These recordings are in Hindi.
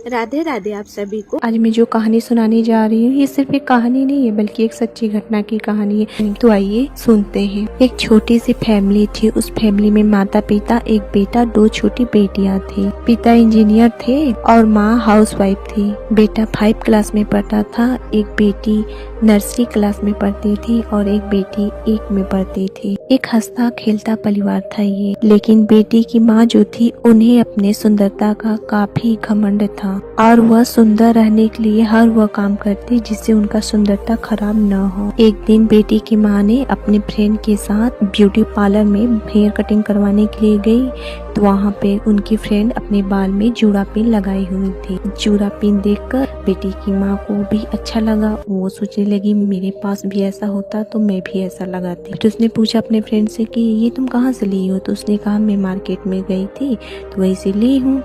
राधे राधे आप सभी को। आज मैं जो कहानी सुनाने जा रही हूँ ये सिर्फ एक कहानी नहीं है बल्कि एक सच्ची घटना की कहानी है। तो आइए सुनते हैं। एक छोटी सी फैमिली थी। उस फैमिली में माता पिता, एक बेटा, 2 छोटी बेटियां थी। पिता इंजीनियर थे और माँ हाउसवाइफ थी। बेटा 5 क्लास में पढ़ता था, एक बेटी नर्सरी क्लास में पढ़ती थी और एक बेटी 1 में पढ़ती थी। एक हंसता खेलता परिवार था ये। लेकिन बेटी की माँ जो थी उन्हें अपने सुंदरता का काफी घमंड था और वह सुंदर रहने के लिए हर वह काम करती जिससे उनका सुंदरता खराब न हो। एक दिन बेटी की माँ ने अपने फ्रेंड के साथ ब्यूटी पार्लर में हेयर कटिंग करवाने के लिए गई तो वहाँ पे उनकी फ्रेंड अपने बाल में जूड़ा पिन लगाई हुई थी। जूड़ा पिन देखकर बेटी की माँ को भी अच्छा लगा। वो सोचने लगी मेरे पास भी ऐसा होता तो मैं भी ऐसा लगाती। तो उसने पूछा अपने फ्रेंड से कि ये तुम कहाँ से ली हो? तो उसने कहा मैं मार्केट में गई थी तो वहीं से ली हूँ।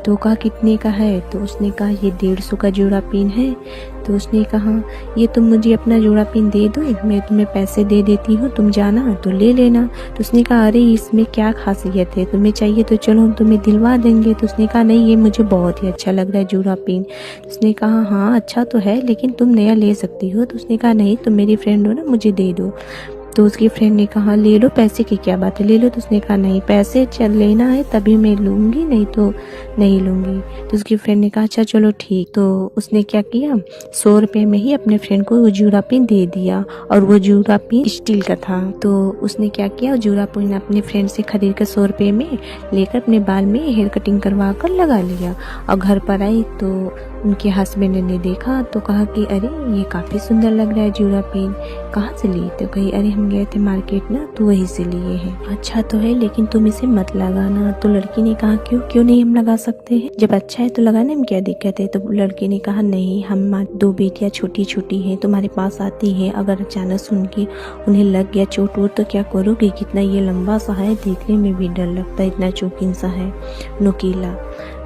तो कहा कितने का है? तो उसने कहा ये 150 का जोड़ा पिन है। तो उसने कहा ये तुम मुझे अपना जोड़ा पिन दे दो, मैं तुम्हें पैसे दे देती हूँ, तुम जाना तो ले लेना। तो उसने कहा अरे इसमें क्या खासियत है, तुम्हें चाहिए तो चलो हम तुम्हें दिलवा देंगे। तो उसने कहा नहीं ये मुझे बहुत ही अच्छा लग रहा है जोड़ा पिन। तो उसने कहा हाँ अच्छा तो है लेकिन तुम नया ले सकती हो। तो उसने कहा नहीं तुम मेरी फ्रेंड हो ना, मुझे दे दो। तो उसकी फ्रेंड ने कहा ले लो, पैसे की क्या बात है, ले लो। तो उसने कहा नहीं पैसे चल लेना है तभी मैं लूँगी, नहीं तो नहीं लूँगी। तो उसकी फ्रेंड ने कहा अच्छा चलो ठीक। तो उसने क्या किया 100 रुपये में ही अपने फ्रेंड को वो जूड़ा पिन दे दिया और वो जूड़ा पिन स्टील का था। तो उसने क्या किया जूड़ा पिन अपने फ्रेंड से खरीद कर 100 रुपये में लेकर अपने बाल में हेयर कटिंग करवा कर लगा लिया। और घर पर आई तो उनके हस्बैंड ने देखा तो कहा कि अरे ये काफ़ी सुंदर लग रहा है जूड़ा पिन, कहाँ से लिए? तो कही अरे हम गए थे मार्केट ना तो वहीं से लिए हैं। अच्छा तो है लेकिन तुम इसे मत लगाना। तो लड़की ने कहा क्यों नहीं हम लगा सकते हैं, जब अच्छा है तो लगाने में क्या दिक्कत है? तो लड़की ने कहा नहीं हम 2 बेटियां छोटी छोटी हैं तुम्हारे पास आती हैं, अगर अचानक सुन के उन्हें लग गया चोट वोट तो क्या करोगे? कितना ये लंबा सा है, देखने में भी डर लगता है, इतना चौकीन सा है, नुकीला।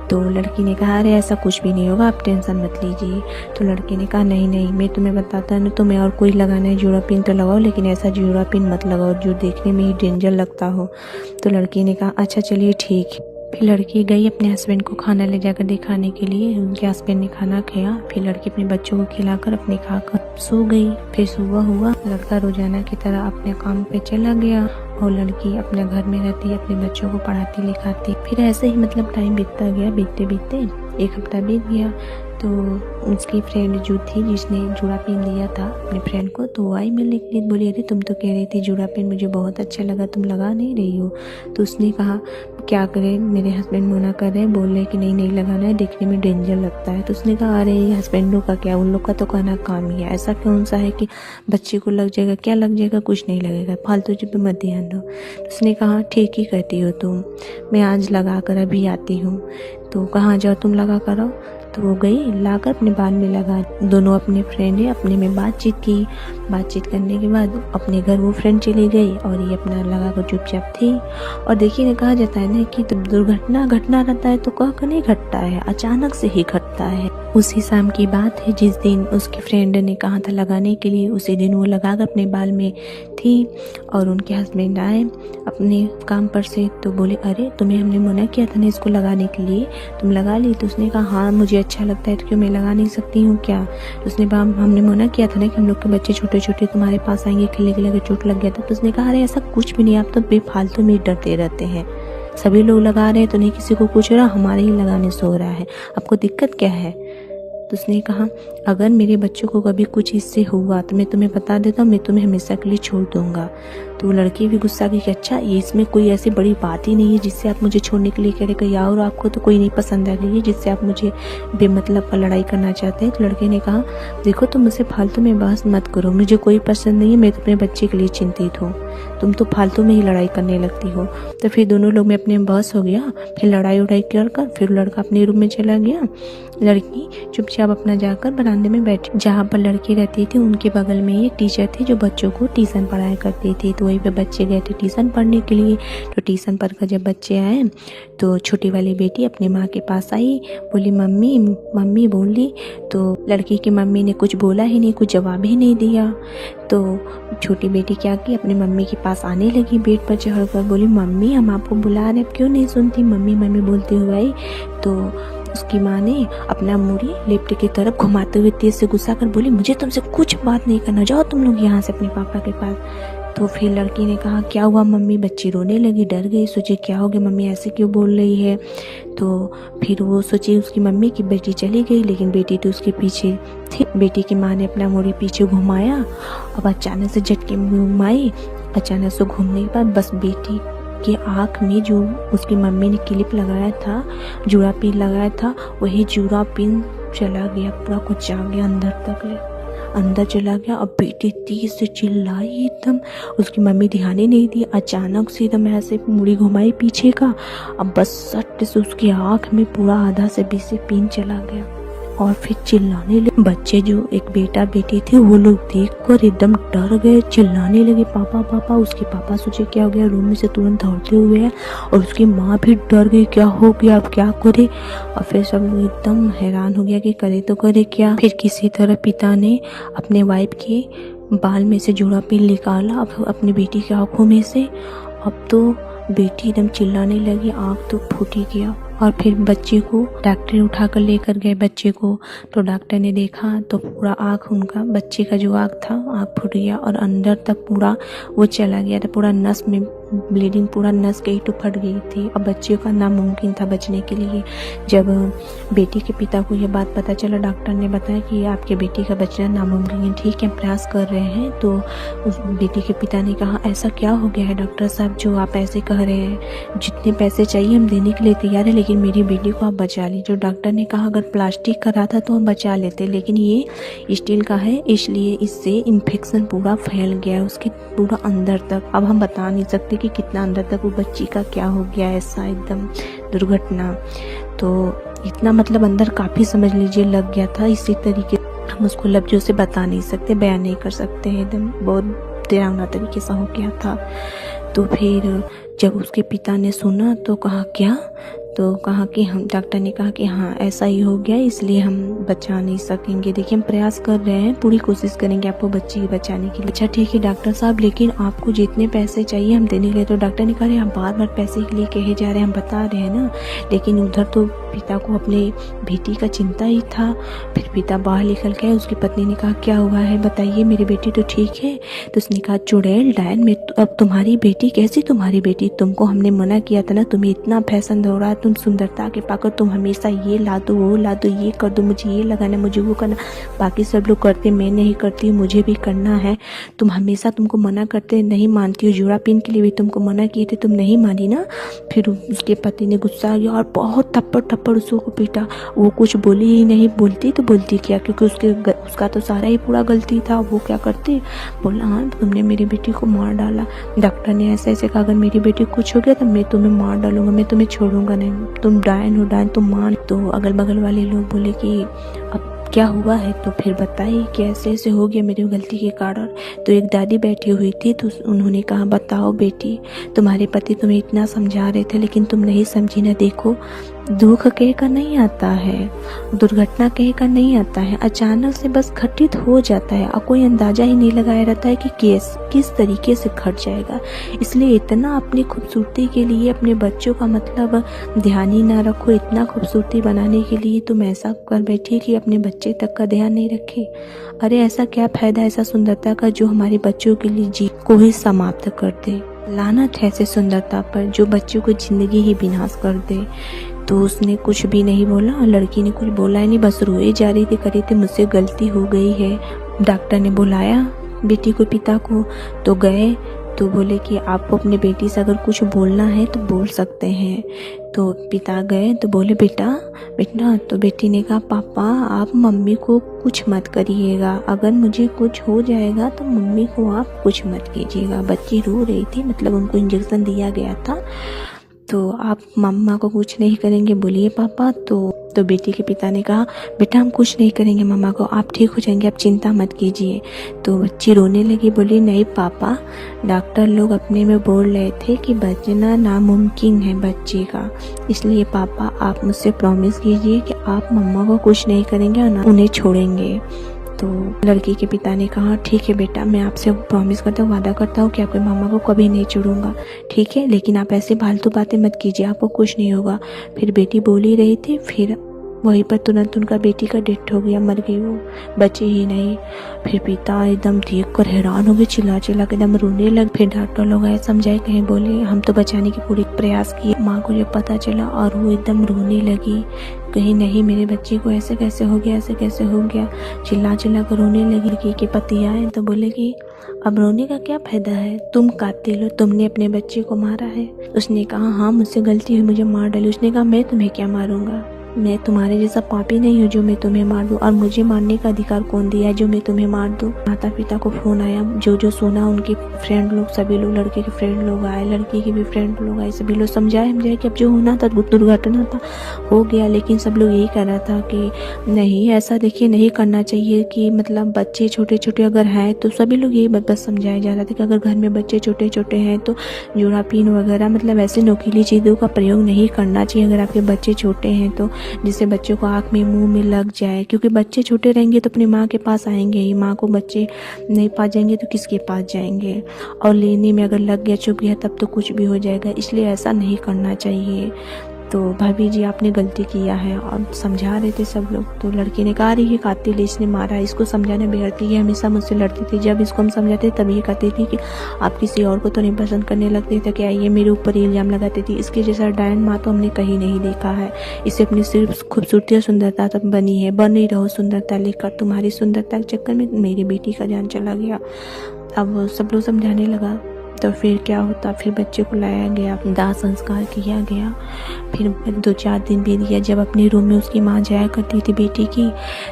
तो लड़की ने कहा अरे ऐसा कुछ भी नहीं होगा, आप टेंशन मत लीजिए। तो लड़के ने कहा नहीं मैं तुम्हें बताता ना, तुम्हें और कोई लगाना है जूड़ा पिन तो लगाओ लेकिन ऐसा जूड़ा पिन मत लगाओ जो देखने में ही डेंजर लगता हो। तो लड़की ने कहा अच्छा चलिए ठीक। फिर लड़की गई अपने हस्बैंड को खाना ले जाकर दिखाने के लिए। उनके हस्बैंड ने खाना खाया, फिर लड़की अपने बच्चों को खिलाकर अपने खाकर सो गई। फिर सुबह हुआ, लड़का रोजाना की तरह अपने काम पे चला गया और लड़की अपने घर में रहती, अपने बच्चों को पढ़ाती लिखाती। फिर ऐसे ही टाइम बीतता गया, बीतते बीतते 1 हफ्ता बीत गया। तो उसकी फ्रेंड जो थी जिसने जूड़ा पिन दिया था अपने फ्रेंड को, तो वो आई मिलने के लिए, बोली अरे तुम तो कह रही थी जूड़ा पिन मुझे बहुत अच्छा लगा, तुम लगा नहीं रही हो? तो उसने कहा क्या करें, मेरे हस्बैंड मना कर रहे हैं, बोल रहे कि नहीं लगाना है, देखने में डेंजर लगता है। तो उसने कहा अरे हस्बैंडों का क्या, उन लोग का तो कहना काम ही है, ऐसा कौन सा है कि बच्चे को लग जाएगा, क्या लग जाएगा, कुछ नहीं लगेगा, फालतू जी पे मत ध्यान दो। तो उसने कहा ठीक ही कहती हो तुम, मैं आज लगा कर अभी आती हूँ। तो कहाँ जाओ तुम लगा कर आओ। तो वो गई लाकर अपने बाल में लगा। दोनों अपने फ्रेंड है अपने में बातचीत की। बातचीत करने के बाद अपने घर वो फ्रेंड चली गई और ये अपना लगा कर चुपचाप थी। और देखिए ना कहा जाता है ना कि जब दुर्घटना घटना रहता है तो कह नहीं घटता है, अचानक से ही घटता है। उसी शाम की बात है जिस दिन उसकी फ्रेंड ने कहा था लगाने के लिए, उसी दिन वो लगाकर अपने बाल में थी और उनके हस्बैंड आए अपने काम पर से तो बोले अरे तुम्हें हमने मना किया था ना इसको लगाने के लिए, तुम लगा ली? तो उसने कहा हाँ मुझे अच्छा लगता है तो क्यों मैं लगा नहीं सकती हूँ क्या? तो उसने कहा हमने मना किया था ना कि हम लोग के बच्चे छोटे छोटे तुम्हारे पास आएंगे, खेलने के लिए चोट लग गया था। तो उसने कहा अरे ऐसा कुछ भी नहीं, आप तो बेफालतू में डरते रहते हैं, सभी लोग लगा रहे हैं तो नहीं किसी को कुछ हो रहा, हमारे ही लगाने से हो रहा है, आपको दिक्कत क्या है? तो उसने कहा अगर मेरे बच्चों को कभी कुछ इससे हुआ तो मैं तुम्हें बता देता हूँ, मैं तुम्हें हमेशा के लिए छोड़ दूंगा। तो लड़की भी गुस्सा की कि अच्छा ये इसमें कोई ऐसी बड़ी बात ही नहीं है जिससे आप मुझे छोड़ने के लिए कह रहे, या और आपको तो कोई नहीं पसंद आ गई है जिससे आप मुझे बेमतलब का लड़ाई करना चाहते हैं। तो लड़के ने कहा देखो तुम मुझसे फालतू में बहस मत करो, मुझे कोई पसंद नहीं है, मैं तो अपने बच्चे के लिए चिंतित हूँ, तुम तो फालतू में ही लड़ाई करने लगती हो। तो फिर दोनों लोग में अपने बहस हो गया, फिर लड़ाई उड़ाई कर फिर लड़का अपने रूम में चला गया। लड़की चुपचाप अपना जाकर बरामदे में बैठी। जहाँ पर लड़की रहती थी उनके बगल में एक टीचर थी जो बच्चों को ट्यूशन पढ़ाया करती थी। तो वहीं पे बच्चे गए थे ट्यूशन पढ़ने के लिए। तो ट्यूशन पढ़कर जब बच्चे आए तो छोटी वाली बेटी अपनी माँ के पास आई, बोली मम्मी मम्मी बोली। तो लड़की की मम्मी ने कुछ बोला ही नहीं, कुछ जवाब ही नहीं दिया। तो छोटी बेटी क्या की अपनी मम्मी के पास आने लगी, बेड पर चढ़कर बोली मम्मी हम आपको बुला रहे, क्यों नहीं सुनती? मम्मी मम्मी बोलती हुई आई। तो उसकी माँ ने अपना मुड़ी लिफ्ट की तरफ घुमाते हुए तेज से गुस्सा कर बोली, मुझे तुमसे कुछ बात नहीं करना, जाओ तुम लोग यहाँ से अपने पापा के पास। तो फिर लड़की ने कहा, क्या हुआ मम्मी? बच्ची रोने लगी, डर गई, सोचे क्या हो गया, मम्मी ऐसे क्यों बोल रही है। तो फिर वो सोची उसकी मम्मी की बेटी चली गई, लेकिन बेटी तो उसके पीछे थी। बेटी की माँ ने अपना मुड़ी पीछे घुमाया, अब अचानक से झटके में घुमाई। अचानक से घूमने के बाद बस बेटी की आँख में जो उसकी मम्मी ने क्लिप लगाया था, जूड़ा पिन लगाया था, वही जूड़ा पिन चला गया, पूरा कुछ आ गया अंदर चला गया। अब बेटी तेज से चिल्लाई एकदम, उसकी मम्मी ध्यान ही नहीं दी। अचानक से एकदम ऐसे मुड़ी घुमाई पीछे का, अब बस सट से उसकी आँख में पूरा आधा से 20 से पिन चला गया और फिर चिल्लाने लगे। बच्चे जो एक बेटा बेटी थे वो लोग देखकर एकदम डर गए, चिल्लाने लगे, पापा पापा। उसके पापा सोचे क्या हो गया, रूम में से तुरंत दौड़ते हुए हैं, और उसकी माँ भी डर गई, क्या हो गया, अब क्या करे। और फिर सब लोग एकदम हैरान हो गया कि करे तो करे क्या। फिर किसी तरह पिता ने अपने वाइफ के बाल में से जूड़ा पिन निकाला अब अपनी बेटी की आंखों में से। अब तो बेटी एकदम चिल्लाने लगी, आँख तो फूट ही गया। और फिर बच्चे को डॉक्टर उठाकर लेकर गए बच्चे को, तो डॉक्टर ने देखा तो पूरा आँख, उनका बच्चे का जो आँख था, आँख फूट गया और अंदर तक पूरा वो चला गया था, पूरा नस में ब्लीडिंग, पूरा नस गई तो फट गई थी। अब बच्चे का नामुमकिन था बचने के लिए। जब बेटी के पिता को यह बात पता चला, डॉक्टर ने बताया कि आपके बेटी का बचना नामुमकिन है, ठीक है प्रयास कर रहे हैं। तो उस बेटी के पिता ने कहा, ऐसा क्या हो गया है डॉक्टर साहब जो आप ऐसे कह रहे हैं, जितने पैसे चाहिए हम देने के लिए तैयार है, लेकिन मेरी बेटी को आप बचा लीजिए। डॉक्टर ने कहा अगर प्लास्टिक का रहा था तो हम बचा लेते, लेकिन ये स्टील का है, इसलिए इससे इन्फेक्शन पूरा फैल गया है उसके पूरा अंदर तक। अब हम बता नहीं सकते कि कितना अंदर तक वो बच्ची का क्या हो गया, ऐसा एकदम दुर्घटना। तो इतना मतलब अंदर काफ़ी समझ लीजिए लग गया था। इसी तरीके हम उसको लफ्जों से बता नहीं सकते, बयान नहीं कर सकते हैं, एकदम बहुत डरावना तरीके से हो गया था। तो फिर जब उसके पिता ने सुना तो कहा क्या, तो कहा कि हम, डॉक्टर ने कहा कि हाँ ऐसा ही हो गया, इसलिए हम बचा नहीं सकेंगे। देखिए हम प्रयास कर रहे हैं, पूरी कोशिश करेंगे आपको बच्ची को बचाने के लिए। अच्छा ठीक है डॉक्टर साहब, लेकिन आपको जितने पैसे चाहिए हम देने के लिए। तो डॉक्टर ने कहा आप बार बार पैसे के लिए कहे जा रहे हैं, हम बता रहे हैं ना। लेकिन उधर तो पिता को अपने बेटी का चिंता ही था। फिर पिता बाहर निकल गए, उसकी पत्नी ने कहा क्या हुआ है बताइए, मेरी बेटी तो ठीक है। तो उसने कहा चुड़ैल डायन में अब तुम्हारी बेटी कैसी, तुम्हारी बेटी, तुमको हमने मना किया था ना, तुम्हें इतना फैशन दौड़ा, तुम सुंदरता के पाकर तुम हमेशा ये ला दो वो ला दो, ये कर दो, मुझे ये लगाना, मुझे वो करना, बाकी सब लोग करते मैं नहीं करती हूँ, मुझे भी करना है। तुम हमेशा तुमको मना करते नहीं मानती हो, जोड़ा पिन के लिए भी तुमको मना किए थे, तुम नहीं मानी ना। फिर उसके पति ने गुस्सा आ गया और बहुत थप्पड़ उसको पीटा। वो कुछ बोली ही नहीं, बोलती तो बोलती क्या, क्योंकि उसका तो सारा ही पूरा गलती था। वो क्या करती, बोला हाँ तुमने मेरी बेटी को मार डाला। डॉक्टर ने ऐसे ऐसे कहा अगर मेरी बेटी को कुछ हो गया तो मैं तुम्हें मार डालूंगा, मैं तुम्हें छोड़ूंगा नहीं, तुम डायन हो, डायन तुम मान। तो अगल बगल वाले लोग बोले कि अब क्या हुआ है, तो फिर बताइए कि ऐसे ऐसे हो गया मेरी गलती के कारण। तो एक दादी बैठी हुई थी, तो उन्होंने कहा बताओ बेटी, तुम्हारे पति तुम्हें इतना समझा रहे थे लेकिन तुम नहीं समझी ना। देखो दुख कहकर नहीं आता है, दुर्घटना कहकर नहीं आता है, अचानक से बस घटित हो जाता है और कोई अंदाजा ही नहीं लगाया रहता है कि किस तरीके से घट जाएगा। इसलिए इतना अपनी खूबसूरती के लिए अपने बच्चों का मतलब ध्यान ही ना रखो। इतना खूबसूरती बनाने के लिए तुम ऐसा कर बैठिए कि अपने बच्चे तक का ध्यान नहीं रखे। अरे ऐसा क्या फायदा ऐसा सुंदरता का जो हमारे बच्चों के लिए जी को ही समाप्त कर दे। लानत है ऐसे सुंदरता पर जो बच्चों को जिंदगी ही विनाश कर दे। तो उसने कुछ भी नहीं बोला और लड़की ने कुछ बोला ही नहीं, बस रोए जा रही थी, करी थी मुझसे गलती हो गई है। डॉक्टर ने बुलाया बेटी को पिता को, तो गए तो बोले कि आपको अपने बेटी से अगर कुछ बोलना है तो बोल सकते हैं। तो पिता गए तो बोले बेटा, तो बेटी ने कहा पापा आप मम्मी को कुछ मत करिएगा, अगर मुझे कुछ हो जाएगा तो मम्मी को आप कुछ मत कीजिएगा। बच्ची रो रही थी, मतलब उनको इंजेक्शन दिया गया था, तो आप मम्मा को कुछ नहीं करेंगे बोलिए पापा। तो बेटी के पिता ने कहा बेटा हम कुछ नहीं करेंगे मम्मा को, आप ठीक हो जाएंगे, आप चिंता मत कीजिए। तो बच्ची रोने लगी, बोली नहीं पापा, डॉक्टर लोग अपने में बोल रहे थे कि बचना नामुमकिन है बच्चे का, इसलिए पापा आप मुझसे प्रॉमिस कीजिए कि आप मम्मा को कुछ नहीं करेंगे और ना उन्हें छोड़ेंगे। तो लड़की के पिता ने कहा ठीक है बेटा, मैं आपसे प्रॉमिस करता हूँ, वादा करता हूँ कि आपके मामा को कभी नहीं छोड़ूंगा, ठीक है, लेकिन आप ऐसे फालतू बातें मत कीजिए, आपको कुछ नहीं होगा। फिर बेटी बोल ही रही थी, फिर वहीं पर तुरंत उनका बेटी का डेथ हो गया, मर गई वो, बची ही नहीं। फिर पिता एकदम देख कर हैरान हो गए, चिल्ला चिल्ला के एकदम रोने लगे। फिर डॉक्टर लोग आए, समझाए, कहीं बोले हम तो बचाने की पूरी प्रयास किए। माँ को जब पता चला और वो एकदम रोने लगी, कहीं नहीं मेरे बच्चे को ऐसे कैसे हो गया, ऐसे कैसे हो गया, चिल्ला चिल्ला कर रोने लगी। लड़की के पति आए तो बोले कि अब रोने का क्या फायदा है, तुम कातिल हो, तुमने अपने बच्चे को मारा है। उसने कहा हाँ मुझसे गलती हुई, मुझे मार डाली। उसने कहा मैं तुम्हें क्या मारूंगा, मैं तुम्हारे जैसा पापी नहीं हूँ जो मैं तुम्हें मार दूँ, और मुझे मारने का अधिकार कौन दिया है जो मैं तुम्हें मार दूँ। माता पिता को फोन आया, जो जो सुना उनके फ्रेंड लोग, सभी लोग, लड़के के फ्रेंड लोग आए, लड़की के भी फ्रेंड लोग आए, सभी लोग समझाए कि अब जो होना था दुर्घटना था हो गया। लेकिन सब लोग यही कह रहा था कि नहीं ऐसा देखिए नहीं करना चाहिए, कि मतलब बच्चे छोटे छोटे अगर हैं तो सभी लोग यही बस समझाया जा रहा था कि अगर घर में बच्चे छोटे छोटे हैं तो जुड़ापीन वगैरह मतलब ऐसे नोकीली चीज़ों का प्रयोग नहीं करना चाहिए अगर आपके बच्चे छोटे हैं तो, जिससे बच्चों को आँख में मुंह में लग जाए। क्योंकि बच्चे छोटे रहेंगे तो अपनी माँ के पास आएंगे ही, माँ को बच्चे नहीं पास जाएंगे तो किसके पास जाएंगे, और लेने में अगर लग गया चुप गया तब तो कुछ भी हो जाएगा। इसलिए ऐसा नहीं करना चाहिए। तो भाभी जी आपने गलती किया है, और समझा रहे थे सब लोग। तो लड़की ने कहा रही है कातिल इसने मारा, इसको समझाने बिगड़ती है, हमेशा मुझसे लड़ती थी। जब इसको हम समझाते तब ये कहती थी कि आप किसी और को तो नहीं पसंद करने लगते थे क्या, ये मेरे ऊपर इल्ज़ाम लगाती थी। इसके जैसा डायन माँ तो हमने कहीं नहीं देखा है। इसे अपनी सिर्फ खूबसूरती और सुंदरता तक बनी है, बन ही रहो सुंदरता लेकर, तुम्हारी सुंदरता के चक्कर में मेरी बेटी का जान चला गया। अब सब लोग समझाने लगा। तो फिर क्या होता, फिर बच्चे को लाया गया, दाह संस्कार किया गया। फिर 2-4 दिन बीत गया। जब अपने रूम में उसकी माँ जाया करती थी बेटी की,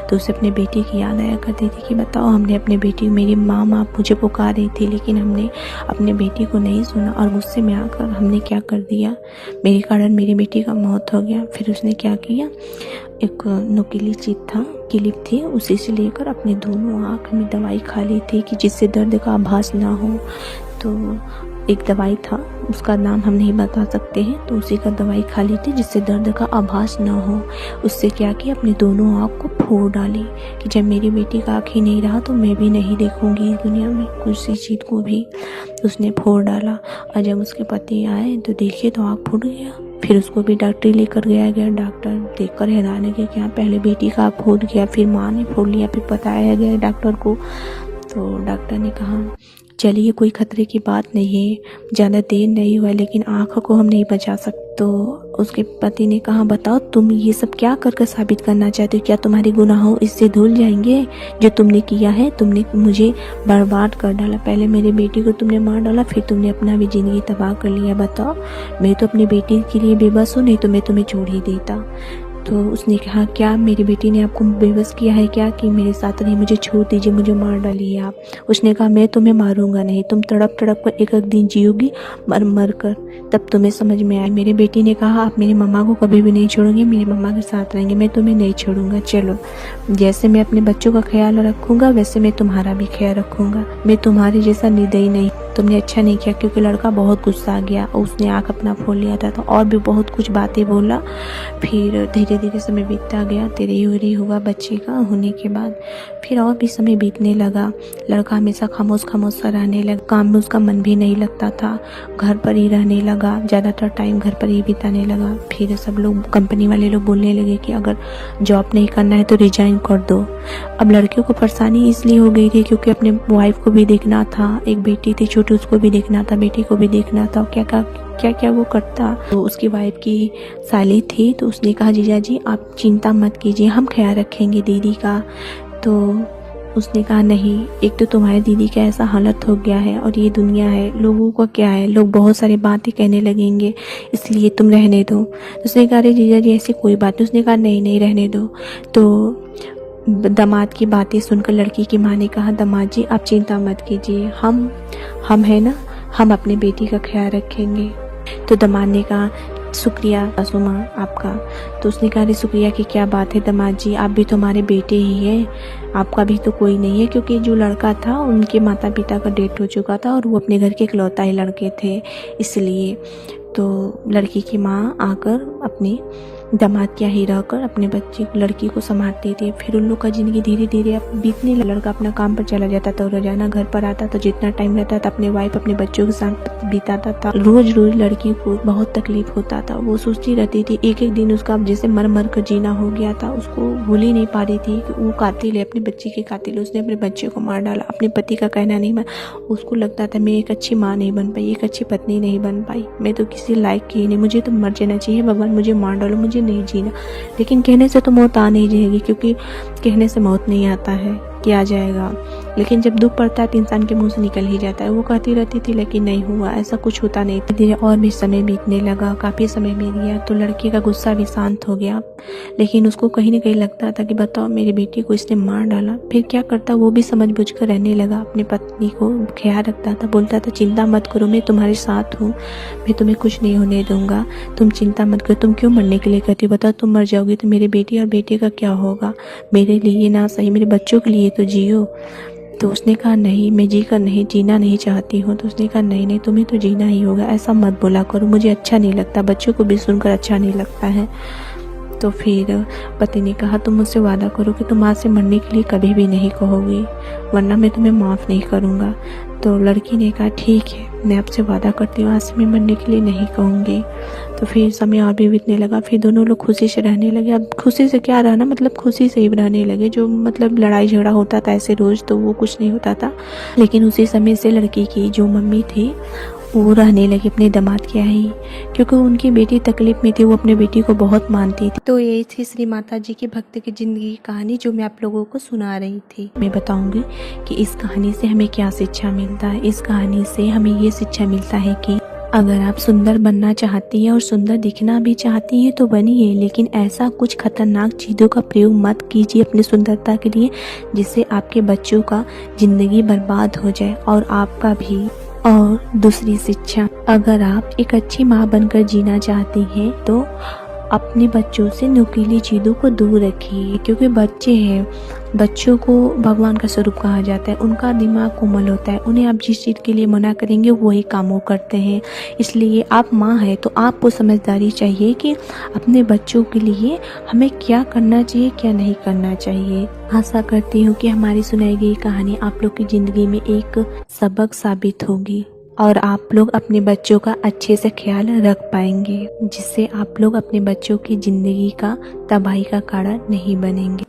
तो उसे अपने बेटी की याद आया करती थी कि बताओ हमने अपने बेटी, मेरी माँ मुझे पुकार रही थी लेकिन हमने अपने बेटी को नहीं सुना, और गुस्से में आकर हमने क्या कर दिया, मेरे कारण मेरी बेटी का मौत हो गया। फिर उसने क्या किया, एक नुकीली चीज था, क्लिप थी, उसी से लेकर अपने दोनों आँख में दवाई खा ली थी कि जिससे दर्द का आभास ना हो। तो एक दवाई था, उसका नाम हम नहीं बता सकते हैं, तो उसी का दवाई खा ली थी जिससे दर्द का आभास ना हो। उससे क्या किया, अपनी दोनों आँख को फोड़ डाली कि जब मेरी बेटी का आँख ही नहीं रहा तो मैं भी नहीं देखूंगी इस दुनिया में किसी चीज़ को भी। उसने फोड़ डाला, और जब उसके पति आए तो देखे तो आँख फूट गया। फिर उसको भी डॉक्टरी लेकर गया। डॉक्टर देखकर हैरान है कि क्या पहले बेटी का आँख फूट गया, फिर माँ ने फोड़ लिया, फिर बताया गया डॉक्टर को। तो डॉक्टर ने कहा चलिए कोई खतरे की बात नहीं है, ज़्यादा देर नहीं हुआ, लेकिन आँख को हम नहीं बचा सकते। तो उसके पति ने कहा बताओ तुम ये सब क्या कर साबित करना चाहते हो, क्या तुम्हारे गुनाहों इससे धुल जाएंगे, जो तुमने किया है, तुमने मुझे बर्बाद कर डाला, पहले मेरी बेटी को तुमने मार डाला, फिर तुमने अपना भी ज़िंदगी तबाह कर लिया। बताओ मैं तो अपनी बेटी के लिए बेबस हूँ, नहीं तो मैं तुम्हें छोड़ ही देता। तो उसने कहा क्या मेरी बेटी ने आपको बेबस किया है क्या, कि मेरे साथ नहीं, मुझे छोड़ दीजिए, मुझे मार डालिए आप। उसने कहा मैं तुम्हें मारूंगा नहीं, तुम तड़प तड़प कर एक दिन जियोगी, मर मर कर, तब तुम्हें समझ में आए। मेरी बेटी ने कहा आप मेरी मम्मा को कभी भी नहीं छोड़ोगे, मेरी मम्मा के साथ रहेंगे, मैं तुम्हें नहीं छोड़ूंगा। चलो जैसे मैं अपने बच्चों का ख्याल रखूंगा वैसे मैं तुम्हारा भी ख्याल रखूंगा, मैं तुम्हारे जैसा निर्दयी नहीं। तुमने अच्छा नहीं किया, क्योंकि लड़का बहुत गुस्सा आ गया और उसने आँख अपना फोड़ लिया था। तो और भी बहुत कुछ बातें बोला। फिर धीरे धीरे समय बीतता गया, तेरी हुआ बच्चे का होने के बाद। फिर और भी समय बीतने लगा। लड़का हमेशा खामोश खामोश सा रहने लगा, काम में उसका मन भी नहीं लगता था, घर पर ही रहने लगा, ज़्यादातर टाइम घर पर ही बिताने लगा। फिर सब लोग, कंपनी वाले लोग बोलने लगे कि अगर जॉब नहीं करना है तो रिजाइन कर दो। अब लड़कियों को परेशानी इसलिए हो गई थी क्योंकि अपने वाइफ को भी देखना था, एक बेटी थी छोटी, उसको भी देखना था, बेटी को भी देखना था, क्या क्या वो करता। तो उसकी वाइफ की साली थी, तो उसने कहा जीजा जी आप चिंता मत कीजिए, हम ख्याल रखेंगे दीदी का। तो उसने कहा नहीं, एक तो तुम्हारी दीदी का ऐसा हालत हो गया है और ये दुनिया है, लोगों को क्या है, लोग बहुत सारी बातें कहने लगेंगे, इसलिए तुम रहने दो। उसने कहा अरे जीजा जी ऐसी कोई बात नहीं। उसने कहा नहीं रहने दो। तो दामाद की बातें सुनकर लड़की की माँ ने कहा दामाद जी आप चिंता मत कीजिए, हम है ना, हम अपने बेटी का ख्याल रखेंगे। तो दामाद ने कहा शुक्रिया सासू माँ आपका। तो उसने कहा अरे शुक्रिया की क्या बात है दामाद जी, आप भी तो हमारे बेटे ही हैं, आपका भी तो कोई नहीं है। क्योंकि जो लड़का था उनके माता पिता का डेथ हो चुका था और वो अपने घर के इकलौता ही लड़के थे, इसलिए। तो लड़की की माँ आकर अपने दामाद क्या ही रहकर अपने बच्चे लड़की को संभालते थे। फिर उन लोग का जिंदगी धीरे धीरे बीतने लगा। लड़का अपना काम पर चला जाता था और रोजाना घर पर आता तो जितना टाइम रहता था अपने वाइफ अपने बच्चों के साथ बिताता था। रोज रोज लड़की को बहुत तकलीफ होता था। वो सोचती रहती थी, एक एक दिन उसका जैसे मर मर कर जीना हो गया था। उसको भूल ही नहीं पा रही थी कि वो कातिल है, अपने बच्चे के कातिल। उसने अपने बच्चे को मार डाला। अपने पति का कहना नहीं माना। उसको लगता था मैं एक अच्छी माँ नहीं बन पाई, एक अच्छी पत्नी नहीं बन पाई, मैं तो किसी लायक की नहीं, मुझे तो मर जाना चाहिए, भगवान मुझे मार डालो, मुझे नहीं जीना। लेकिन कहने से तो मौत आ नहीं जाएगी, क्योंकि कहने से मौत नहीं आता है, क्या जाएगा। लेकिन जब दुख पड़ता है तो इंसान के मुंह से निकल ही जाता है। वो कहती रहती थी लेकिन नहीं हुआ, ऐसा कुछ होता नहीं। धीरे और भी समय बीतने लगा, काफ़ी समय बीत गया तो लड़की का गुस्सा भी शांत हो गया। लेकिन उसको कहीं ना कहीं लगता था कि बताओ मेरी बेटी को इसने मार डाला। फिर क्या करता, वो भी समझ बुझ कर रहने लगा। अपनी पत्नी को ख्याल रखता था, बोलता था चिंता मत करो, मैं तुम्हारे साथ हूँ, मैं तुम्हें कुछ नहीं होने दूंगा, तुम चिंता मत करो। तुम क्यों मरने के लिए कहती हो, बताओ तुम मर जाओगी तो मेरी बेटी और बेटे का क्या होगा, मेरे लिए ना सही मेरे बच्चों के लिए तो जियो। तो उसने कहा नहीं, मैं जीना नहीं चाहती हूँ। तो उसने कहा नहीं नहीं, तुम्हें तो जीना ही होगा, ऐसा मत बोला करो, मुझे अच्छा नहीं लगता, बच्चों को भी सुनकर अच्छा नहीं लगता है। तो फिर पति ने कहा तुम मुझसे वादा करो कि तुम आज से मरने के लिए कभी भी नहीं कहोगी, वरना मैं तुम्हें माफ़ नहीं करूँगा। तो लड़की ने कहा ठीक है, मैं आपसे वादा करती हूँ, आज से मैं मरने के लिए नहीं कहूँगी। तो फिर समय और भी बीतने लगा। फिर दोनों लोग खुशी से रहने लगे। अब खुशी से क्या रहना, मतलब खुशी से ही रहने लगे। जो मतलब लड़ाई झगड़ा होता था ऐसे रोज़ तो वो कुछ नहीं होता था। लेकिन उसी समय से लड़की की जो मम्मी थी वो रहने लगी अपने दामाद के यहाँ ही, क्योंकि उनकी बेटी तकलीफ में थी, वो अपने बेटी को बहुत मानती थी। तो यही थी श्री माता जी के भक्त की जिंदगी की कहानी जो मैं आप लोगों को सुना रही थी। मैं बताऊंगी कि इस कहानी से हमें क्या शिक्षा मिलता है। इस कहानी से हमें ये शिक्षा मिलता है कि अगर आप सुंदर बनना चाहती हैं और सुंदर दिखना भी चाहती हैं तो बनिए, लेकिन ऐसा कुछ खतरनाक चीज़ों का प्रयोग मत कीजिए अपनी सुंदरता के लिए जिससे आपके बच्चों का जिंदगी बर्बाद हो जाए और आपका भी। और दूसरी शिक्षा, अगर आप एक अच्छी माँ बनकर जीना चाहती हैं तो अपने बच्चों से नुकीली चीज़ों को दूर रखिए, क्योंकि बच्चे हैं, बच्चों को भगवान का स्वरूप कहा जाता है। उनका दिमाग कोमल होता है, उन्हें आप जिस चीज़ के लिए मना करेंगे वही काम वो करते हैं। इसलिए आप माँ हैं तो आपको समझदारी चाहिए कि अपने बच्चों के लिए हमें क्या करना चाहिए क्या नहीं करना चाहिए। आशा करती हूँ कि हमारी सुनाई गई कहानी आप लोग की ज़िंदगी में एक सबक साबित होगी और आप लोग अपने बच्चों का अच्छे से ख्याल रख पाएंगे, जिससे आप लोग अपने बच्चों की ज़िंदगी का तबाही का कारण नहीं बनेंगे।